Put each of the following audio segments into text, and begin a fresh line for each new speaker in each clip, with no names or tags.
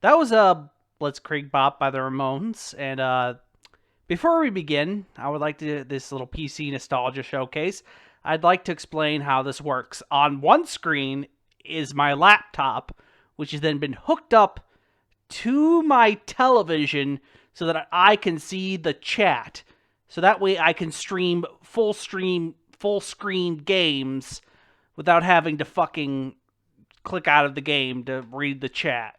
That was a Blitzkrieg Bop by the Ramones. And before we begin, I would like to this little PC nostalgia showcase. I'd like to explain how this works. On one screen is my laptop, which has then been hooked up to my television so that I can see the chat. So that way I can stream full screen games without having to fucking click out of the game to read the chat.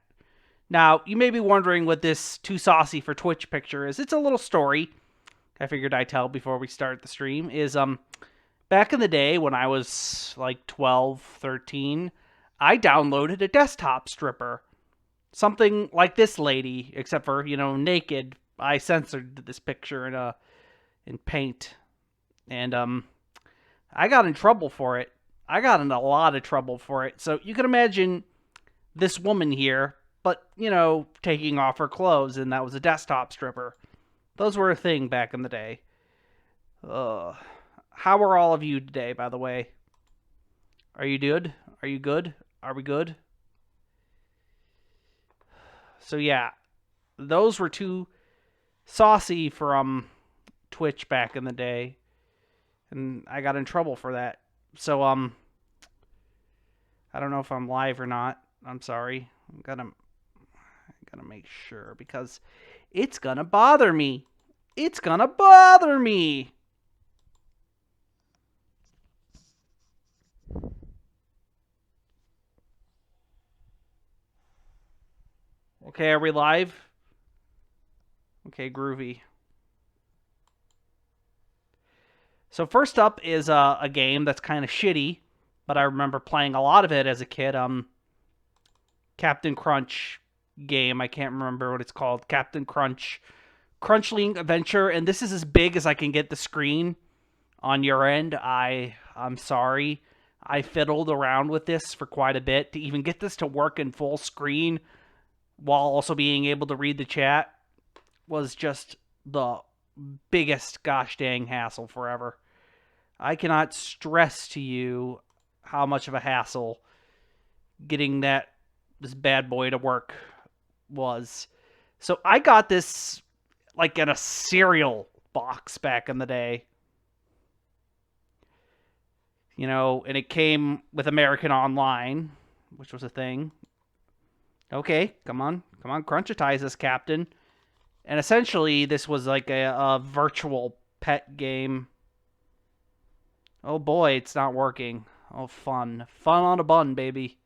Now, you may be wondering what this Too Saucy for Twitch picture is. It's a little story I figured I'd tell before we start the stream. Back in the day when I was like 12, 13, I downloaded a desktop stripper. Something like this lady, except for, naked. I censored this picture in Paint. And I got in trouble for it. I got in a lot of trouble for it. So you can imagine this woman here, but, taking off her clothes, and that was a desktop stripper. Those were a thing back in the day. How are all of you today, by the way? Are you good? Are you good? Are we good? So yeah, those were Too Saucy from Twitch back in the day. And I got in trouble for that. So, I don't know if I'm live or not. I'm sorry. I'm gonna make sure because it's gonna bother me. It's gonna bother me. Okay, are we live? Okay, groovy. So first up is a game that's kind of shitty, but I remember playing a lot of it as a kid. Captain Crunch game. I can't remember what it's called. Captain Crunch. Crunchling Adventure, and this is as big as I can get the screen on your end. I'm sorry. I fiddled around with this for quite a bit to even get this to work in full screen while also being able to read the chat was just the biggest gosh dang hassle forever. I cannot stress to you how much of a hassle getting this bad boy to work was. So I got this like in a cereal box back in the day. And it came with American Online, which was a thing. Okay, come on, crunchitize this, Captain. And essentially, this was like a virtual pet game. Oh boy, it's not working. Oh, fun. Fun on a bun, baby.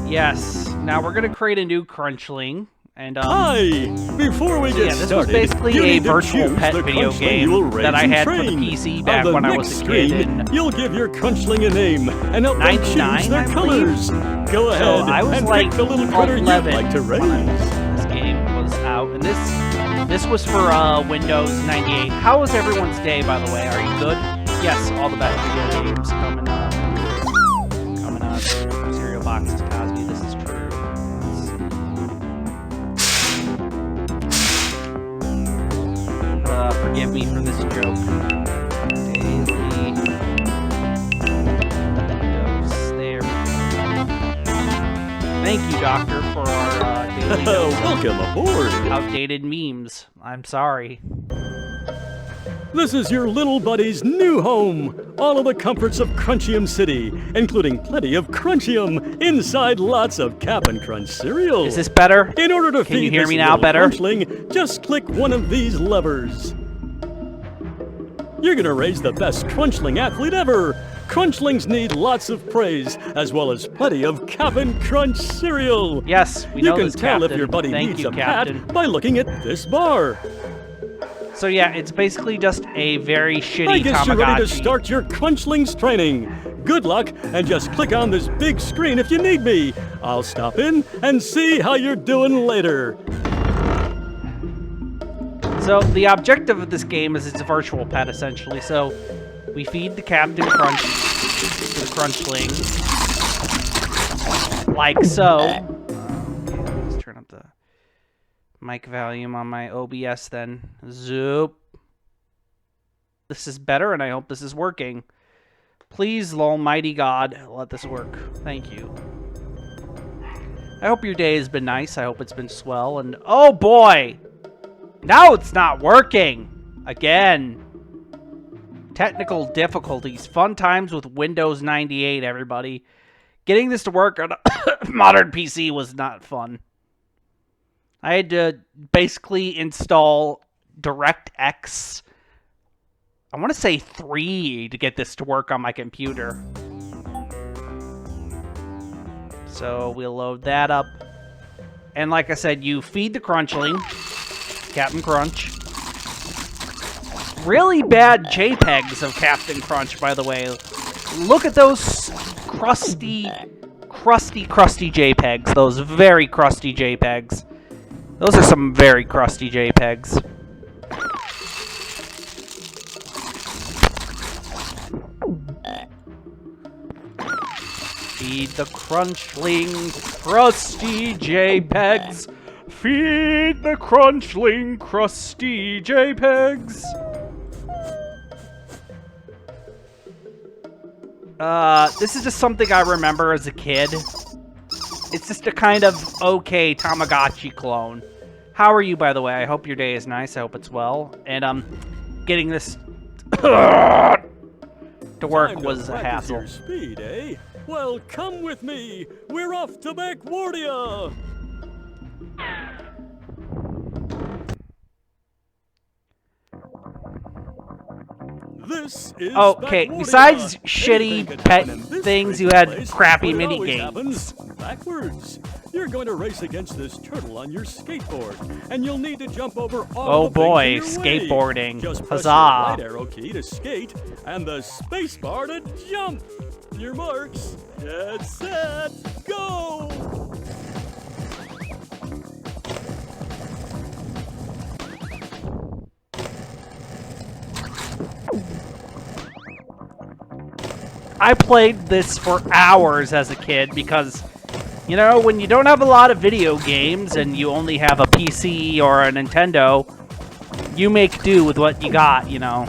Yes. Now we're going to create a new Crunchling. And,
Hi! Before we get
this
started,
was basically a virtual pet video game that I had for the PC back when I was a kid.
You'll give your Crunchling a name and help them choose
99,
their colors. Go ahead
I was
and
like
pick the little critter you'd
11
like to raise.
this game was out, and this was for Windows 98. How was everyone's day, by the way? Are you good? Yes, all the best video games coming up. Cereal boxes, Cosby. This is true. Forgive me for this joke. Daily dose. There. Thank you, Doctor, for our daily dose.
Welcome aboard.
Outdated memes. I'm sorry.
This is your little buddy's new home. All of the comforts of Crunchium City, including plenty of Crunchium inside lots of Cap'n Crunch cereal.
Is this better?
In order to
Can
feed
you hear
this
me now
little
better?
Crunchling, just click one of these levers. You're gonna raise the best Crunchling athlete ever. Crunchlings need lots of praise, as well as plenty of Cap'n Crunch cereal.
Yes, we know this,
You can tell
Captain.
if your buddy
Thank
needs
you,
a
Captain.
pat by looking at this bar.
So yeah, it's basically just a very shitty
I guess
Tamagotchi.
you're ready to start your Crunchlings training. Good luck, and just click on this big screen if you need me. I'll stop in and see how you're doing later.
So the objective of this game is it's a virtual pet, essentially. So we feed the Captain Crunch to the Crunchling, like so. Let's turn up the mic volume on my OBS then. Zoop. this is better, and I hope this is working. Please, almighty God, let this work. Thank you. I hope your day has been nice. I hope it's been swell. And oh boy! Now it's not working! Again. Technical difficulties. Fun times with Windows 98, everybody. Getting this to work on a modern PC was not fun. I had to basically install DirectX, I want to say 3, to get this to work on my computer. So we'll load that up. And like I said, you feed the Crunchling, Captain Crunch. Really bad JPEGs of Captain Crunch, by the way. Look at those crusty JPEGs. Those very crusty JPEGs. Those are some very crusty JPEGs. Feed the Crunchling crusty JPEGs. Feed the Crunchling crusty JPEGs. This is just something I remember as a kid. It's just a kind of okay Tamagotchi clone. How are you, by the way? I hope your day is nice. I hope it's well. And, getting this to work was a hassle.
Your speed, eh? Well, come with me. We're off to Backwardia. This is
okay,
Backwardia.
besides shitty
Anything could
pet
happen in this
things, you
crazy
had
place,
crappy
but it
mini
always
games.
happens backwards. You're going to race against this turtle on your skateboard, and you'll need to jump over all
Oh
the
boy,
things in your way.
skateboarding.
Just press
Huzzah.
the right arrow key to skate, and the space bar to jump. Your marks. Get set, go!
I played this for hours as a kid because, you know, when you don't have a lot of video games and you only have a PC or a Nintendo, you make do with what you got, you know.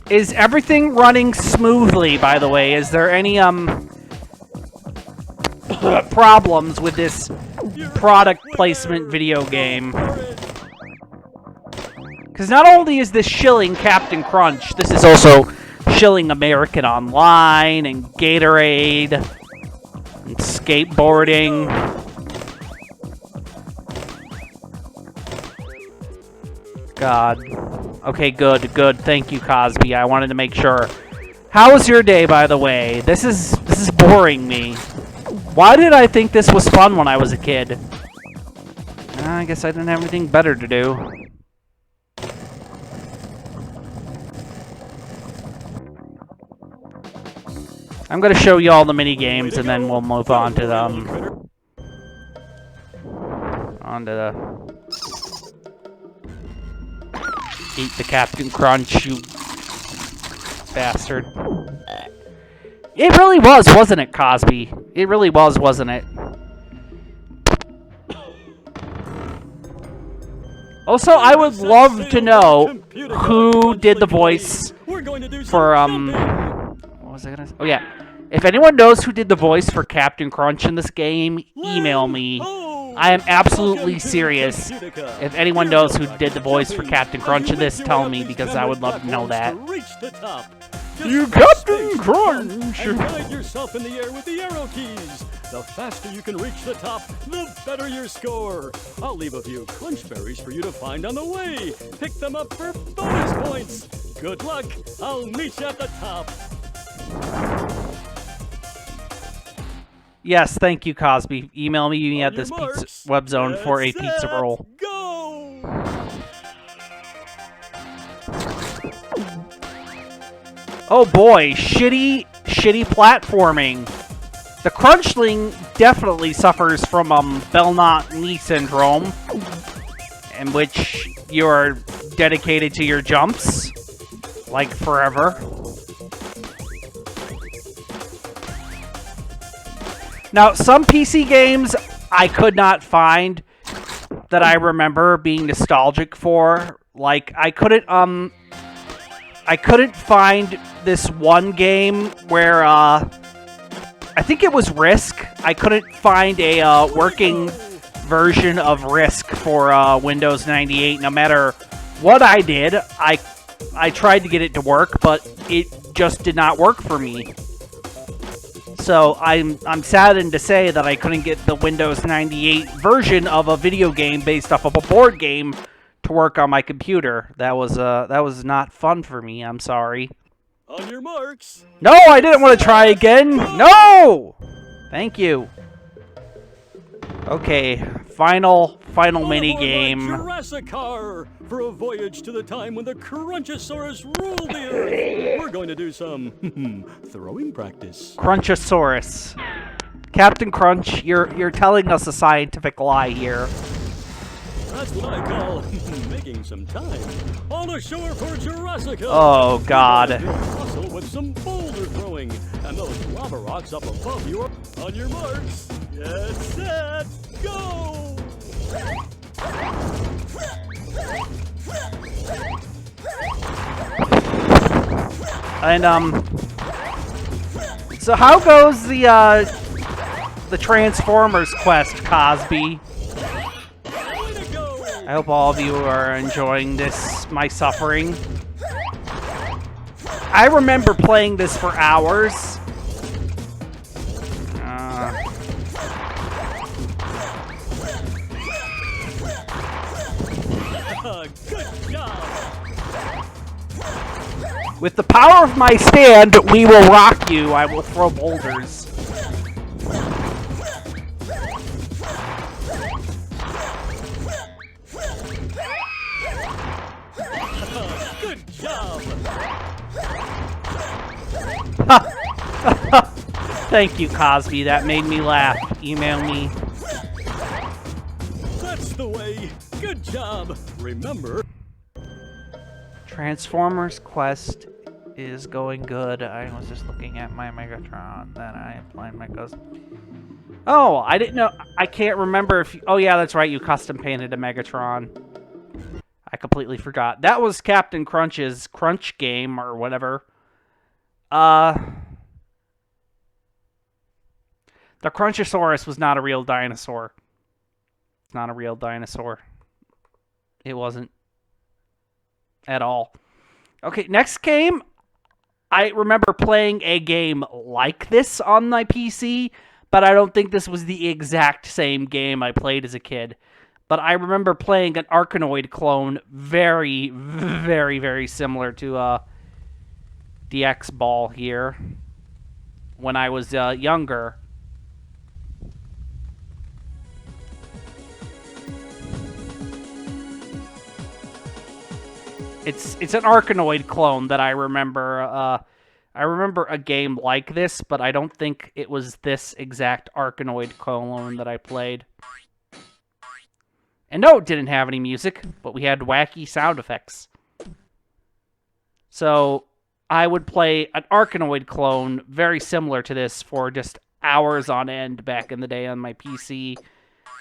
Is everything running smoothly, by the way? Is there any, problems with this product placement video game? Because not only is this shilling Captain Crunch, this is also shilling American Online and Gatorade and skateboarding. God. Okay, good. Thank you, Cosby. I wanted to make sure. How was your day, by the way? This is boring me. Why did I think this was fun when I was a kid? I guess I didn't have anything better to do. I'm gonna show you all the mini games, and then we'll move on to them. Eat the Captain Crunch, you bastard. It really was, wasn't it, Cosby? It really was, wasn't it? Also, I would love to know who did the voice for, what was I gonna say? Oh, yeah. If anyone knows who did the voice for Captain Crunch in this game, email me. I am absolutely serious. If anyone knows who did the voice for Captain Crunch in this, tell me, because I would love to know that. You Captain Crunch!
And guide yourself in the air with the arrow keys. The faster you can reach the top, the better your score. I'll leave a few crunch berries for you to find on the way. Pick them up for bonus points. Good luck. I'll meet you at the top.
Yes, thank you, Cosby. Email me at this pizza web zone for a pizza roll.
Go!
Oh boy, shitty platforming. The Crunchling definitely suffers from Bell-Knot-Knee syndrome, in which you're dedicated to your jumps, like forever. Now, some PC games I could not find that I remember being nostalgic for. Like I couldn't find this one game where I think it was Risk. I couldn't find a working version of Risk for Windows 98. No matter what I did, I tried to get it to work, but it just did not work for me. So I'm saddened to say that I couldn't get the Windows 98 version of a video game based off of a board game to work on my computer. That was not fun for me. I'm sorry.
On your marks.
No, I didn't want to try again. No. Thank you. Okay, final mini game.
Jurassic car for a voyage to the time when the Crunchosaurus ruled the earth. We're going to do some throwing practice.
Crunchosaurus. Captain Crunch, you're telling us a scientific lie here.
That's what I call making some time. On the shore for Jurassic.
Oh God.
Hustle with some boulder throwing, and those lava rocks up above you are on your marks. Get set, go!
And so how goes the Transformers quest, Cosby? I hope all of you are enjoying this, my suffering. I remember playing this for hours.
Good job!
With the power of my stand, we will rock you. I will throw boulders.
Good job!
Thank you, Cosby. That made me laugh. Email me.
That's the way. Good job. Remember,
Transformers quest is going good. I was just looking at my Megatron. Then I applied my custom. Oh, I didn't know. I can't remember if. Oh yeah, that's right. You custom painted a Megatron. I completely forgot. That was Captain Crunch's Crunch game or whatever. The Crunchosaurus was not a real dinosaur. It's not a real dinosaur. It wasn't. At all. Okay, next game. I remember playing a game like this on my PC, but I don't think this was the exact same game I played as a kid. But I remember playing an Arkanoid clone very, very, very similar to the X-Ball here when I was younger. It's an Arkanoid clone that I remember. I remember a game like this, but I don't think it was this exact Arkanoid clone that I played. And no, it didn't have any music, but we had wacky sound effects. So I would play an Arkanoid clone very similar to this for just hours on end back in the day on my PC,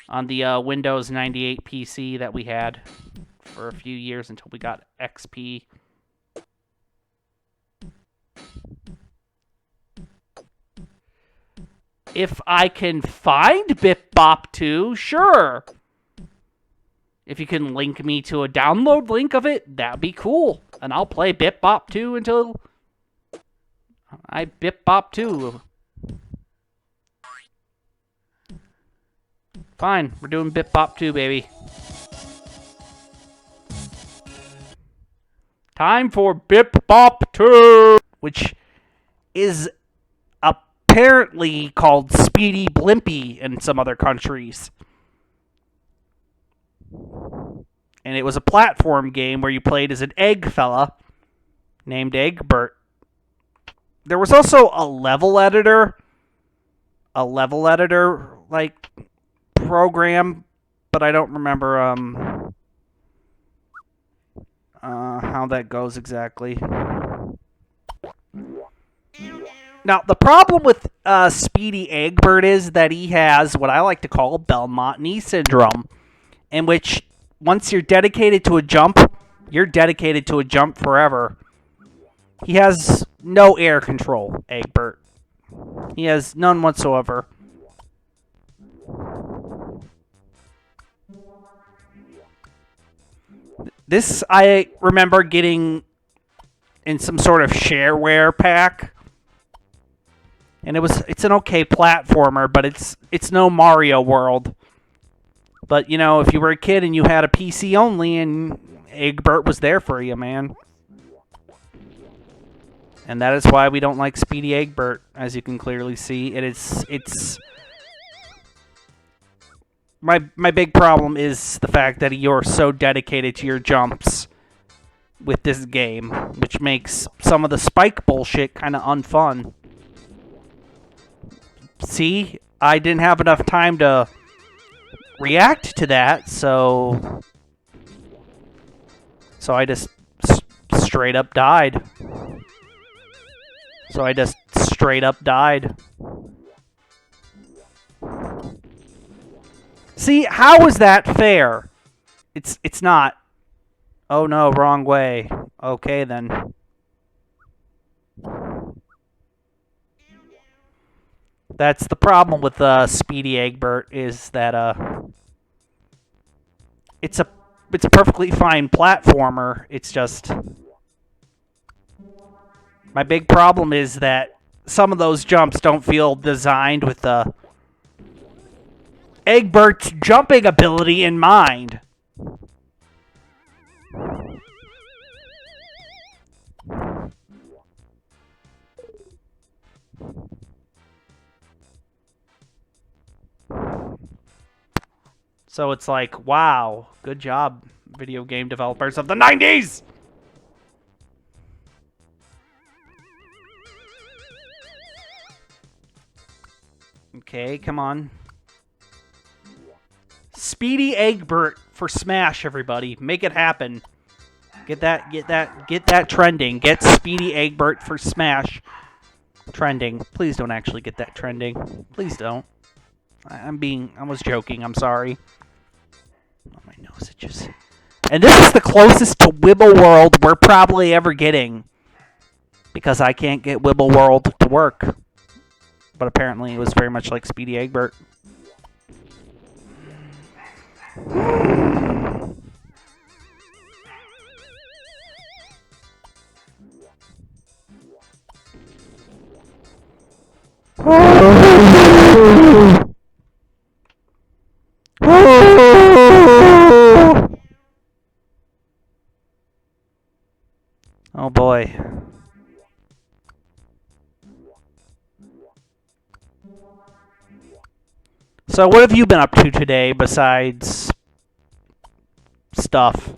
on the Windows 98 PC that we had for a few years until we got XP. If I can find Bip Bop 2, sure. If you can link me to a download link of it, that'd be cool. And I'll play Bip Bop 2 until I Bip Bop 2. Fine, we're doing Bip Bop 2, baby. Time for Bip Bop 2, which is apparently called Speedy Blimpy in some other countries. And it was a platform game where you played as an egg fella named Egbert. There was also a level editor like program, but I don't remember how that goes exactly. Now, the problem with Speedy Egbert is that he has what I like to call Belmont knee syndrome, in which once you're dedicated to a jump, you're dedicated to a jump forever. He has no air control, Egbert. He has none whatsoever. This I remember getting in some sort of shareware pack, and it's an okay platformer, but it's no Mario World. But you know, if you were a kid and you had a PC only, and Egbert was there for you, man. And that is why we don't like Speedy Egbert, as you can clearly see. It's my big problem is the fact that you're so dedicated to your jumps with this game, which makes some of the spike bullshit kind of unfun. See, I didn't have enough time to react to that, so I just straight up died. See, how is that fair? It's not. Oh no, wrong way. Okay then. That's the problem with Speedy Egbert, is that it's a perfectly fine platformer. It's just my big problem is that some of those jumps don't feel designed with Egbert's jumping ability in mind. So it's like, wow, good job, video game developers of the 90s! Okay, come on. Speedy Egbert for Smash, everybody. Make it happen. Get that trending. Get Speedy Egbert for Smash trending. Please don't actually get that trending. Please don't. I was joking. I'm sorry. Oh, my nose itches. And this is the closest to Wibble World we're probably ever getting, because I can't get Wibble World to work. But apparently it was very much like Speedy Egbert. Oh boy. So what have you been up to today besides stuff?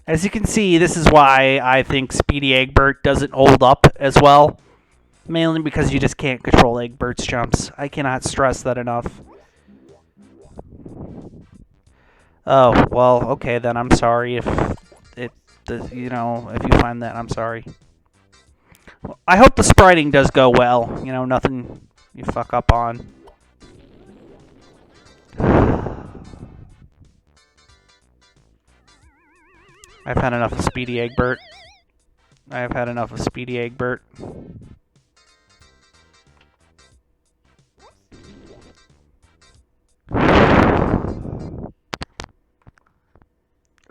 As you can see, this is why I think Speedy Egbert doesn't hold up as well. Mainly because you just can't control Egbert's jumps. I cannot stress that enough. Oh, well, okay then. I'm sorry if if you find that. I'm sorry. Well, I hope the spriting does go well. You know, nothing you fuck up on. I've had enough of Speedy Egbert. I have had enough of Speedy Egbert.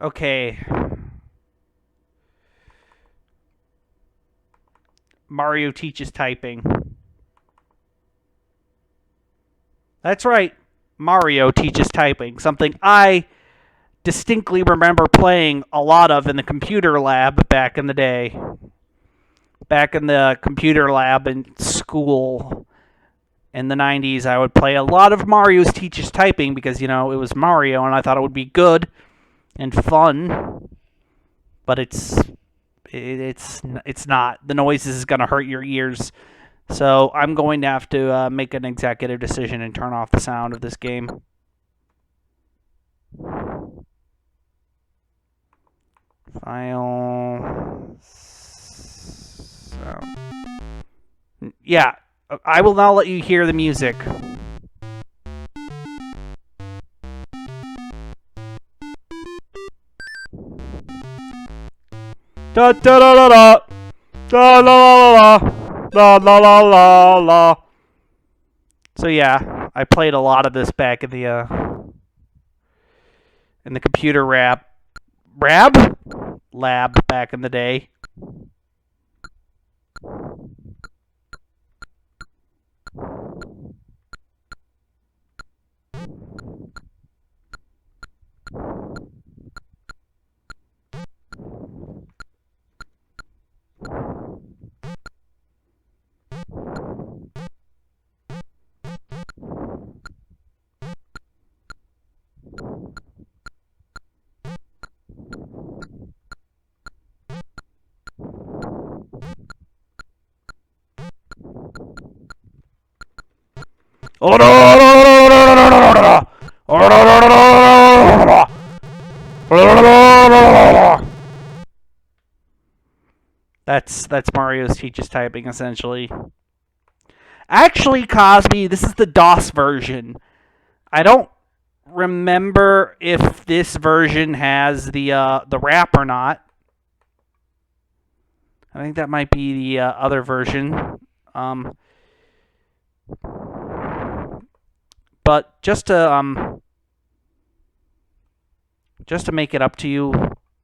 Okay. Mario teaches typing. That's right. Mario teaches typing. Something I distinctly remember playing a lot of in the computer lab back in the day. Back in the computer lab in school in the 90s, I would play a lot of Mario's teaches typing because, you know, it was Mario and I thought it would be good and fun, but it's not. The noise is going to hurt your ears So I'm going to have to make an executive decision and turn off the sound of this game. File. So. Yeah, I will now let you hear the music. Da da da da da. Da la la la la la la la la. So yeah, I played a lot of this back in the computer lab back in the day. That's Mario's teaches typing essentially. Actually, Cosby, this is the DOS version. I don't remember if this version has the rap or not. I think that might be the other version. But just to make it up to you,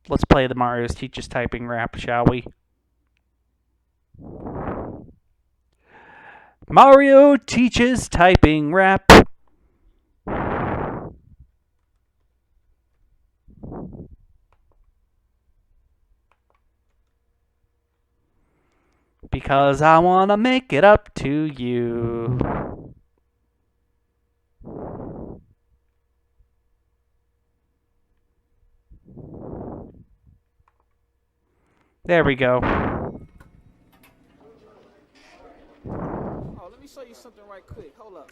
let's play the Mario's teaches typing rap, shall we? Mario teaches typing rap. Because I want to make it up to you. There we go.
Oh, let me show you something right quick. Hold up.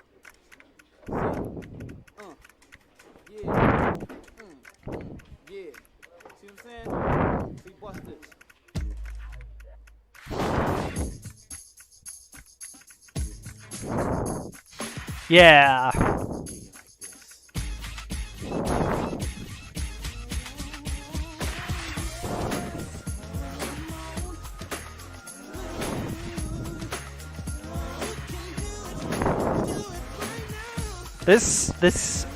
Yeah. Yeah. See what I'm saying? See, bust this.
Yeah. This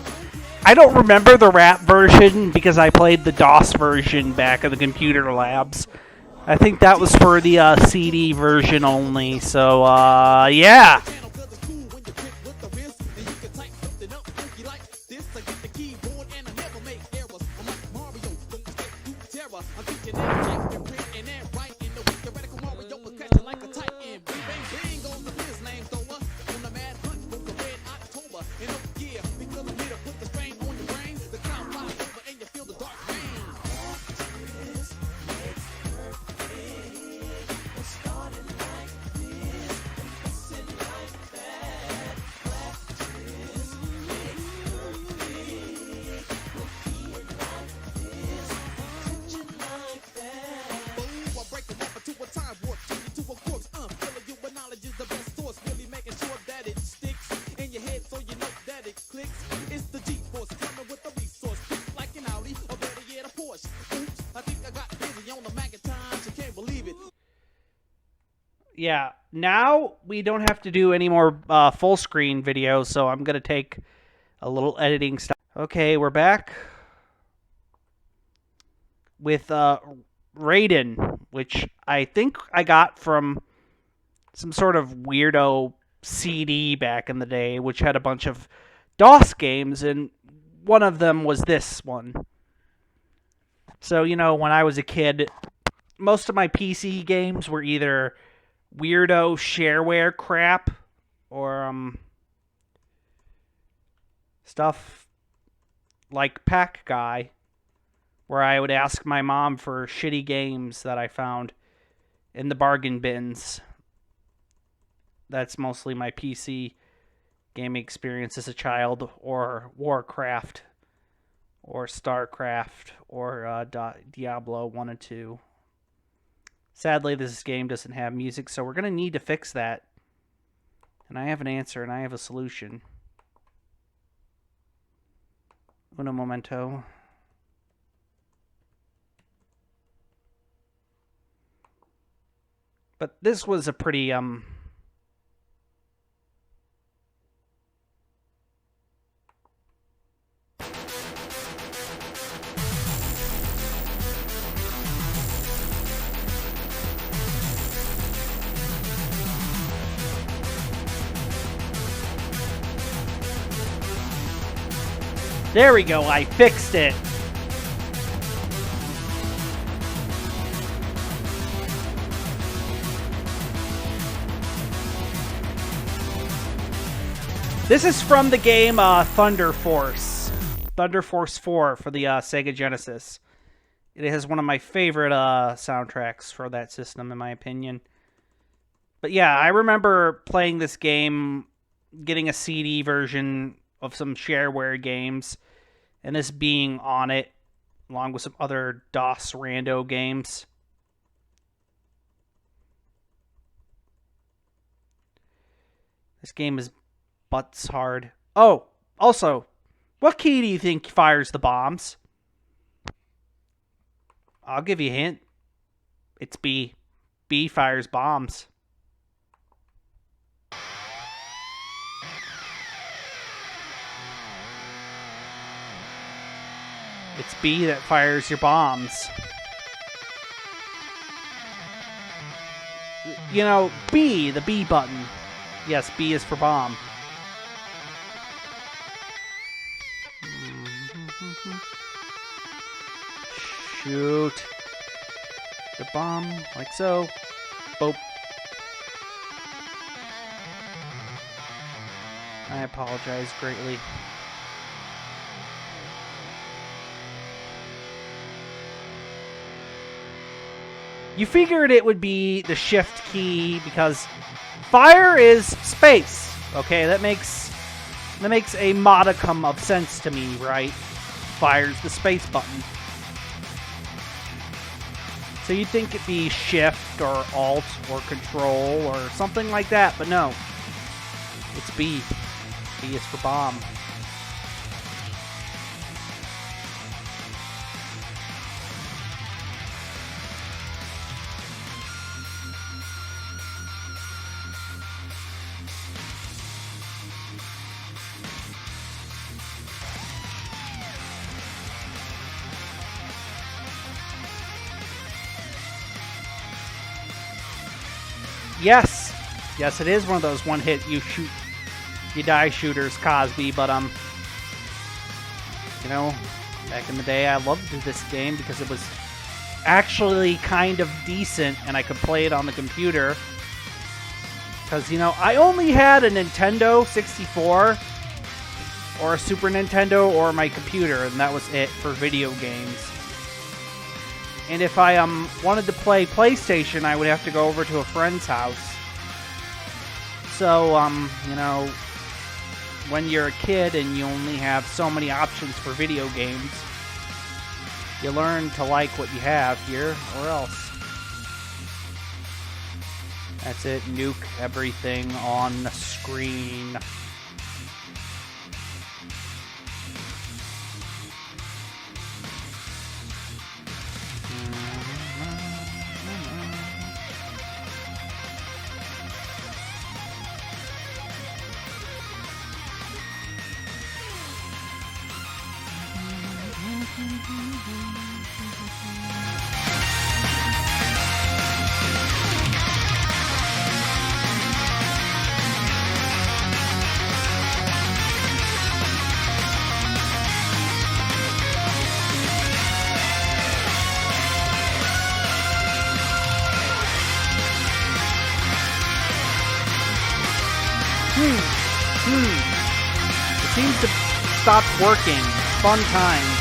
I don't remember the rap version because I played the DOS version back in the computer labs. I think that was for the CD version only. So yeah. Yeah, now we don't have to do any more full screen videos, so I'm going to take a little editing stuff. Okay, we're back with Raiden, which I think I got from some sort of weirdo CD back in the day, which had a bunch of DOS games, and one of them was this one. So, you know, when I was a kid, most of my PC games were either weirdo shareware crap or stuff like Pack Guy, where I would ask my mom for shitty games that I found in the bargain bins. that's mostly my PC gaming experience as a child, or Warcraft, or StarCraft, or Diablo 1 and 2. Sadly, this game doesn't have music, so we're going to need to fix that. And I have an answer, and I have a solution. Uno momento. But this was a pretty, There we go, I fixed it. This is from the game Thunder Force 4 for the Sega Genesis. It has one of my favorite soundtracks for that system, in my opinion. But yeah, I remember playing this game, getting a CD version of some shareware games, and this being on it, along with some other DOS rando games. This game is butts hard. Oh, also, what key do you think fires the bombs? I'll give you a hint. It's B. B fires bombs. It's B that fires your bombs. You know, B, the B button. Yes, B is for bomb. Shoot the bomb, like so. Boop. I apologize greatly. You figured it would be the shift key because fire is space. Okay, that makes a modicum of sense to me, right? Fire's the space button. So you'd think it'd be shift or alt or control or something like that, but no. It's B. B is for bomb. Yes. Yes, it is one of those one-hit you die shooters, Cosby, but you know, back in the day I loved this game because it was actually kind of decent and I could play it on the computer. Because, you know, I only had a Nintendo 64 or a Super Nintendo or my computer, and that was it for video games. And if I wanted to play PlayStation, I would have to go over to a friend's house. So, you know, when you're a kid and you only have so many options for video games, you learn to like what you have here, or else. That's it, nuke everything on the screen. It seems to stop working. Fun times.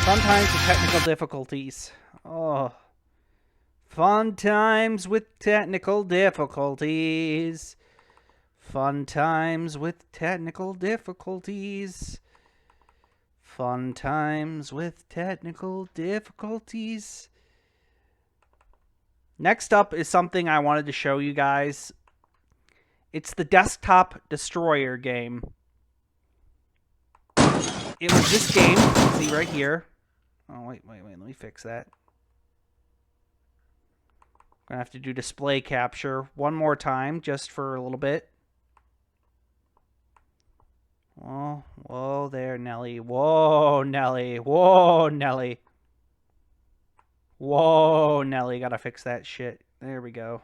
Fun times with technical difficulties. Oh. Fun times with technical difficulties. Fun times with technical difficulties. Fun times with technical difficulties. Next up is something I wanted to show you guys. It's the Desktop Destroyer game. It was this game, see right here. Oh, wait, let me fix that. I'm going to have to do display capture one more time just for a little bit. Whoa there, Nelly. Whoa, Nelly. Whoa, Nelly. Whoa, Nelly. Gotta fix that shit. There we go.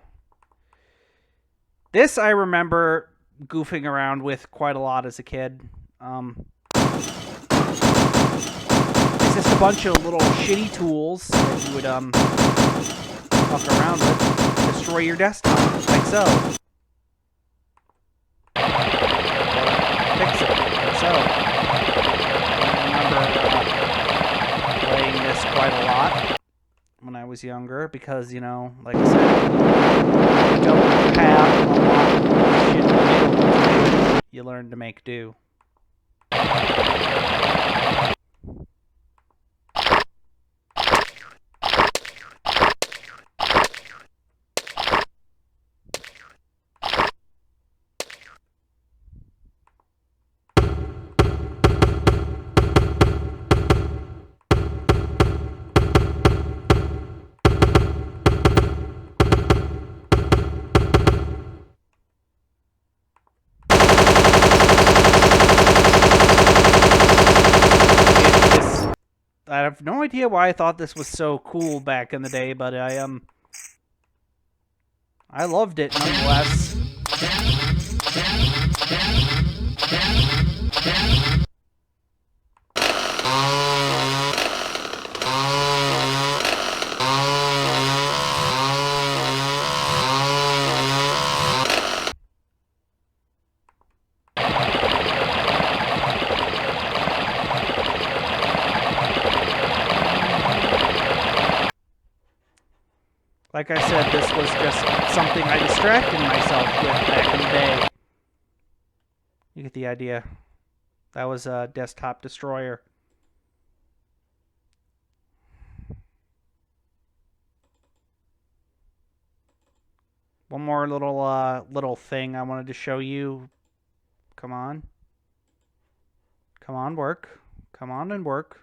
This I remember goofing around with quite a lot as a kid. It's just a bunch of little shitty tools that you would fuck around with. Destroy your desktop, like so. Fix it, like so. I remember playing this quite a lot when I was younger because, you know, like I said, you don't have a lot of shit to do. You learn to make do. I have no idea why I thought this was so cool back in the day, but I loved it nonetheless. Like I said, this was just something I distracted myself with back in the day. You get the idea. That was a Desktop Destroyer. One more little thing I wanted to show you. Come on. Come on, work. Come on and work.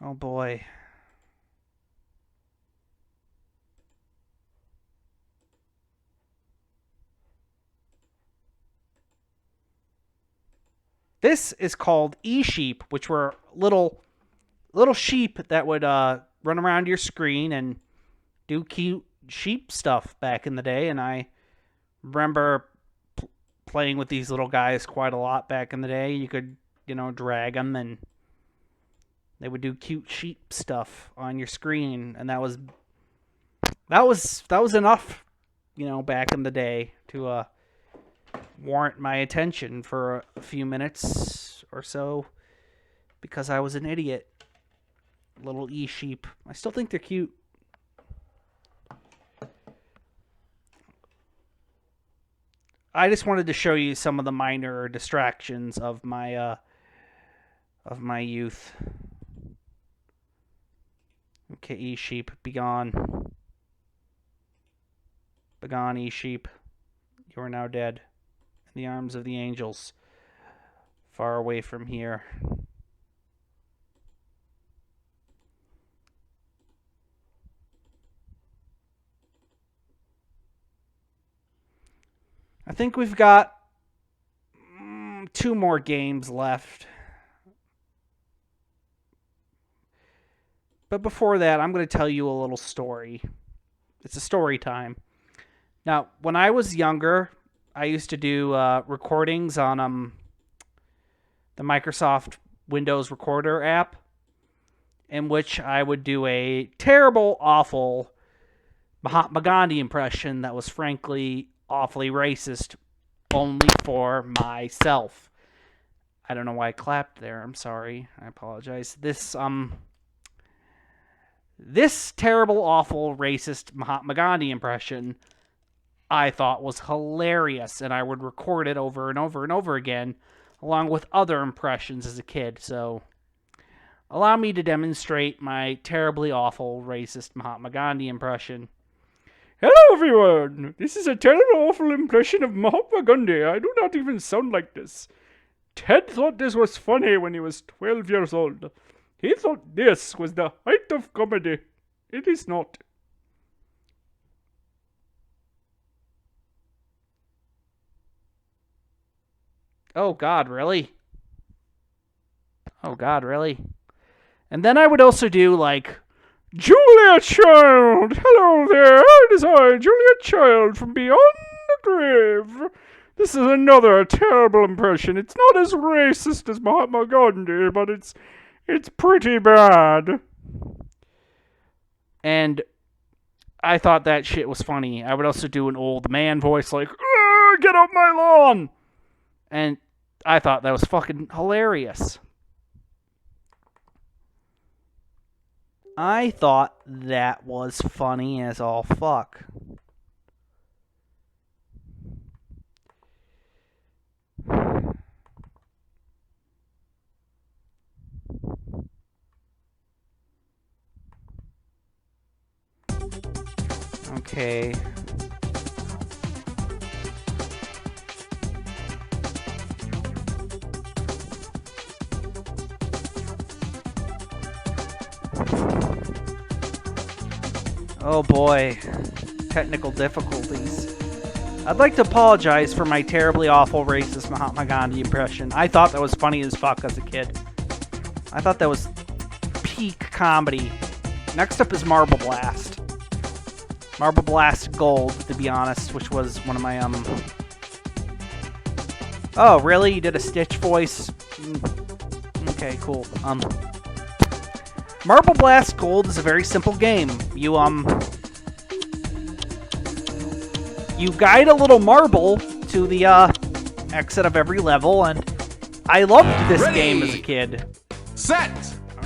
Oh boy. This is called E-Sheep, which were little sheep that would run around your screen and do cute sheep stuff back in the day, and I remember playing with these little guys quite a lot back in the day. You could, you know, drag them and they would do cute sheep stuff on your screen, and that was enough, you know, back in the day to warrant my attention for a few minutes or so because I was an idiot. Little E-Sheep. I still think they're cute. I just wanted to show you some of the minor distractions of my youth. Okay, E-Sheep, be gone. Begone, E-Sheep. You are now dead. In the arms of the angels. Far away from here. I think we've got 2 more games left. But before that, I'm going to tell you a little story. It's a story time. Now, when I was younger, I used to do recordings on the Microsoft Windows Recorder app. in which I would do a terrible, awful Mahatma Gandhi impression that was frankly awfully racist only for myself. I don't know why I clapped there. I'm sorry. I apologize. This terrible, awful, racist Mahatma Gandhi impression I thought was hilarious, and I would record it over and over and over again, along with other impressions as a kid. So, allow me to demonstrate my terribly awful, racist Mahatma Gandhi impression. Hello, everyone! This is a terrible, awful impression of Mahatma Gandhi. I do not even sound like this. Ted thought this was funny when he was 12 years old. He thought this was the height of comedy. It is not. Oh, God, really? Oh, God, really? And then I would also do, like, Julia Child! Hello there! It is I, Julia Child, from beyond the grave. This is another terrible impression. It's not as racist as Mahatma Gandhi, but it's pretty bad. And I thought that shit was funny. I would also do an old man voice like, get off my lawn! And I thought that was fucking hilarious. I thought that was funny as all fuck. Okay. Oh boy. Technical difficulties. I'd like to apologize for my terribly awful racist Mahatma Gandhi impression. I thought that was funny as fuck as a kid. I thought that was peak comedy. Next up is Marble Blast. Marble Blast Gold, to be honest, which was one of my, Oh, really? You did a Stitch voice? Okay, cool. Marble Blast Gold is a very simple game. You guide a little marble to the, exit of every level, and I loved this game as a kid.
Set!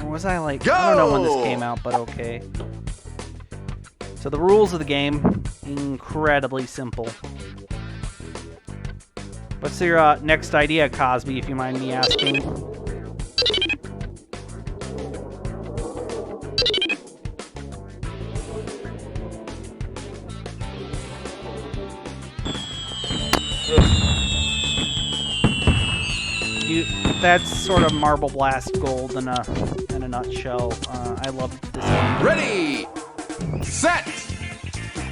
Or was I like...
Go!
I don't know when this came out, but okay. So the rules of the game, incredibly simple. What's your next idea, Cosby, if you mind me asking? That's sort of Marble Blast Gold in a nutshell. I loved this game.
Ready! Set!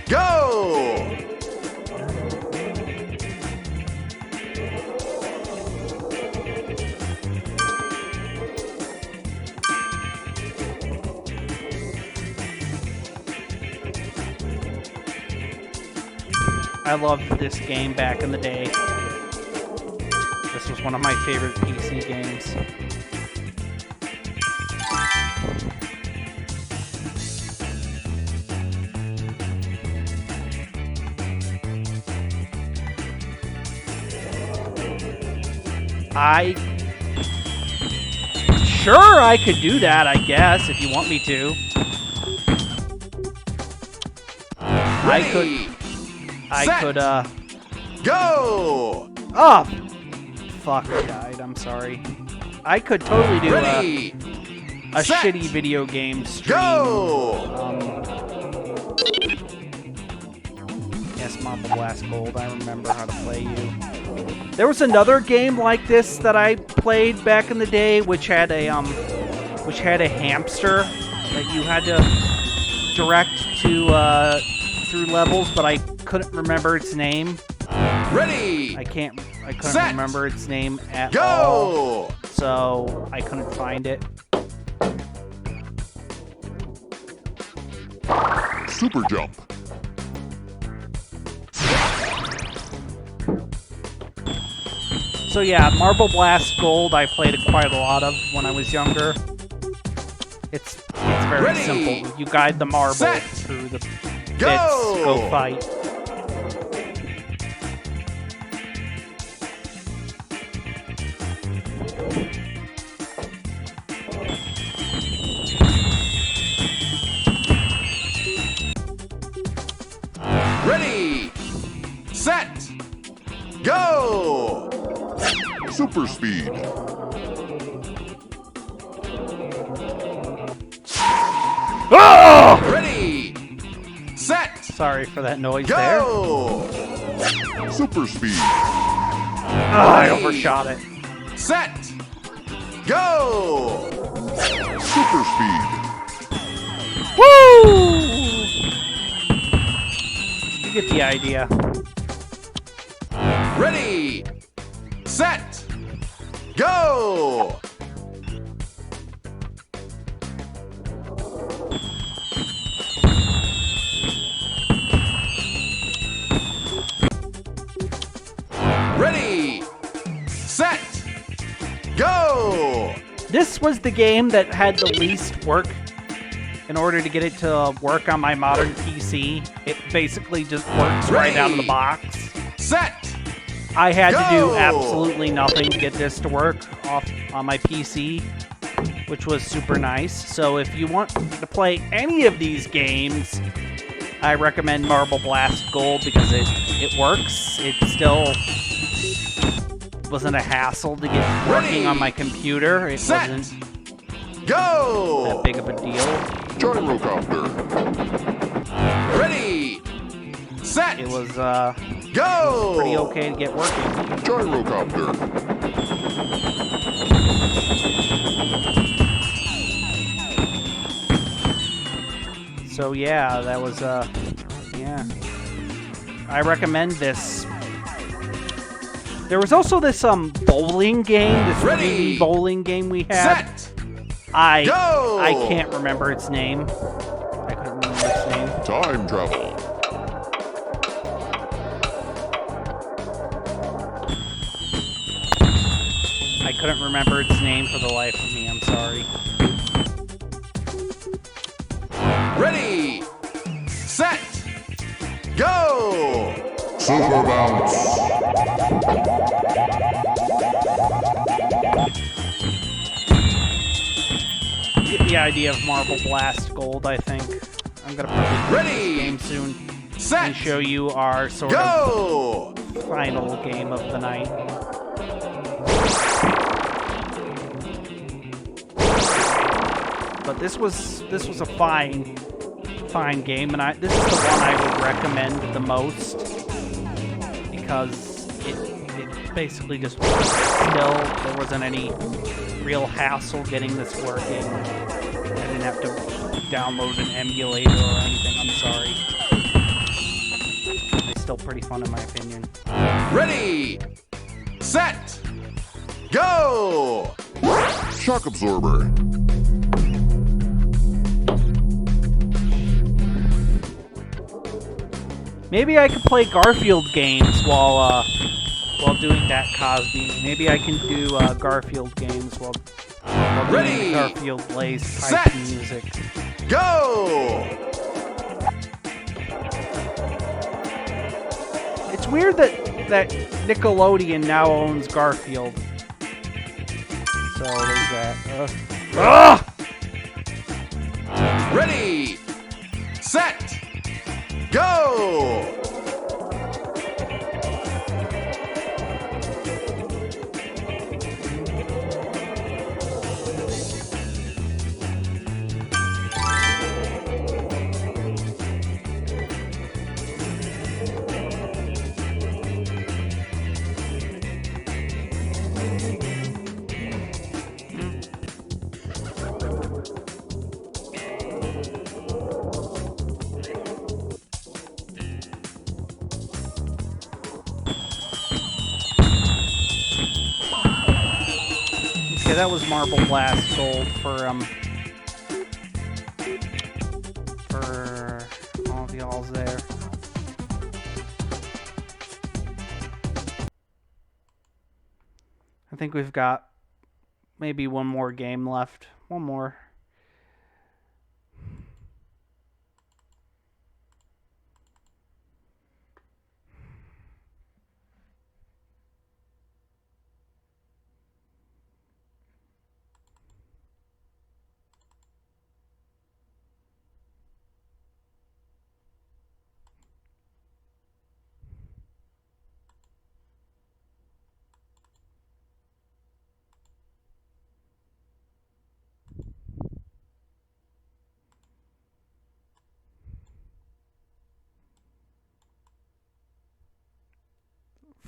Go!
I loved this game back in the day. This was one of my favorite PC games. Sure, I could do that, I guess, if you want me to.
Ready,
I could,
go!
Oh! Fuck, I died, I'm sorry. I could totally do
Ready,
a
set,
shitty video game stream.
Go!
Yes, Marble Blast Gold, I remember how to play you. There was another game like this that I played back in the day, which had a hamster that you had to direct to through levels, but I couldn't remember its name.
Ready,
I couldn't
set,
remember its name at all,
go!
so I couldn't find it.
Super jump.
So yeah, Marble Blast Gold I played quite a lot of when I was younger. It's very
Ready,
simple. You guide the marble
set,
through the bits.
go!
Go fight.
Ready, set, go! Super speed.
Oh!
Ready, set,
Sorry for that noise there.
go! Super speed.
I overshot it.
Set, go! Super speed.
Woo! You get the idea.
Ready, set, go! Ready, set, go!
This was the game that had the least work in order to get it to work on my modern PC. It basically just works right out of the box.
Set,
I had to do
Go!
absolutely nothing to get this to work off on my PC, which was super nice. So if you want to play any of these games, I recommend Marble Blast Gold because it works. It still wasn't a hassle to get working on my computer. It
Set.
wasn't
go!
that big of a deal.
Gyrocopter. Ready, set,
It was
go!
pretty okay to get working.
Gyrocopter.
So yeah, that was yeah. I recommend this. There was also this bowling game, this
Ready.
3D bowling game we had.
Set,
I
go!
can't remember its name. I couldn't remember its name.
Time travel.
I couldn't remember its name for the life of me. I'm sorry.
Ready, set, go! Super bounce.
You get the idea of Marble Blast Gold, I think. I'm gonna probably play
Ready.
this game soon and
Set,
show you our sort
go!
of final game of the night. But this was a fine game, and this is the one I would recommend the most because it basically just works. Still, there wasn't any real hassle getting this working. I didn't have to download an emulator or anything. I'm sorry. It's still pretty fun in my opinion.
Ready, set, go! Shock absorber.
Maybe I could play Garfield games while doing that Cosby. Maybe I can do Garfield games while doing
Ready.
Garfield Blaze
Set.
type music.
Go!
It's weird that Nickelodeon now owns Garfield. So there's that.
Ready, set, go!
Okay, that was Marble Blast Gold for all of y'all's there. I think we've got maybe one more game left. One more.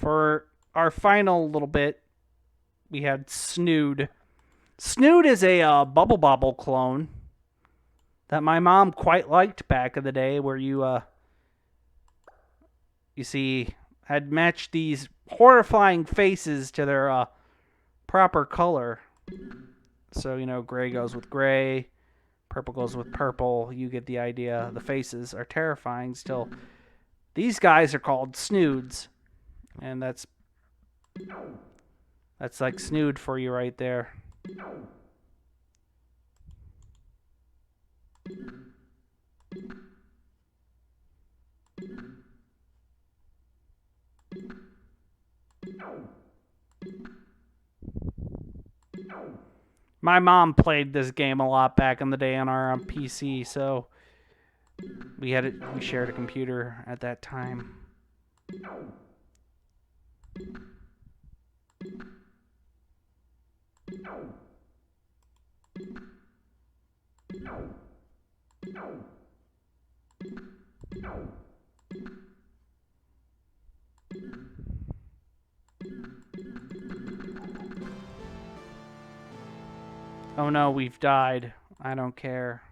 For our final little bit, we had Snood. Snood is a Bubble Bobble clone that my mom quite liked back in the day, where you see, had matched these horrifying faces to their proper color. So, gray goes with gray, purple goes with purple. You get the idea. The faces are terrifying still. These guys are called Snoods, and that's like Snood for you right there. My mom played this game a lot back in the day on our PC, so we shared a computer at that time. Oh no, we've died. I don't care.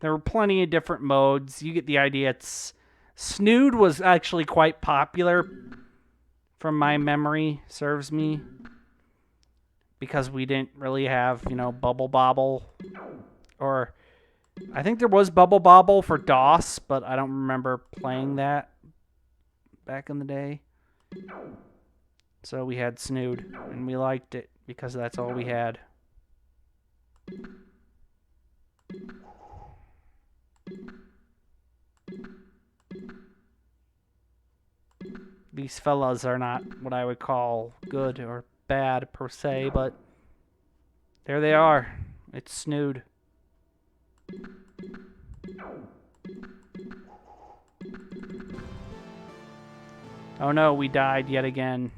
There were plenty of different modes. You get the idea. Snood was actually quite popular, from my memory serves me, because we didn't really have, Bubble Bobble, or I think there was Bubble Bobble for DOS, but I don't remember playing that back in the day. So we had Snood, and we liked it because that's all we had. These fellas are not what I would call good or bad per se, but there they are. It's Snood. Oh no, we died yet again.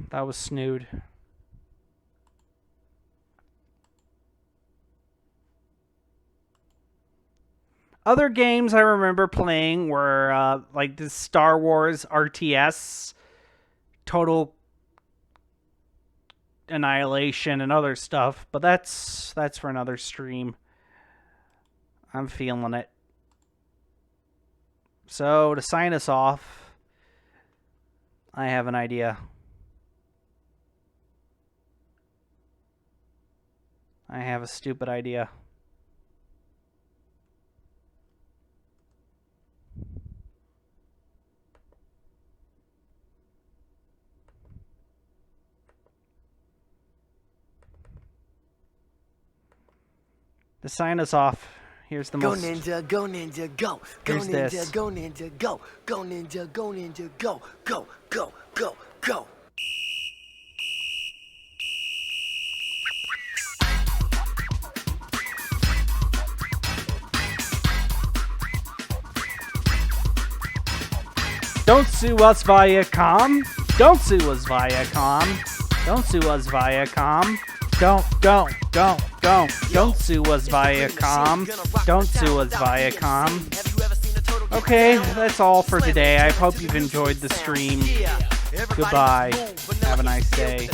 That was Snood. Other games I remember playing were like the Star Wars RTS, Total Annihilation, and other stuff, but that's for another stream. I'm feeling it. So to sign us off, I have an idea. I have a stupid idea. To sign us off, here's the most...
Go ninja, go ninja, go. Go
Here's
ninja,
this.
go ninja, go. Go ninja, go ninja, go. Go, go, go, go.
Don't sue us Viacom. Don't sue us Viacom. Don't sue us Viacom. Don't sue us Viacom. Don't sue us Viacom. Okay, that's all for today. I hope you've enjoyed the stream. Goodbye. Have a nice day.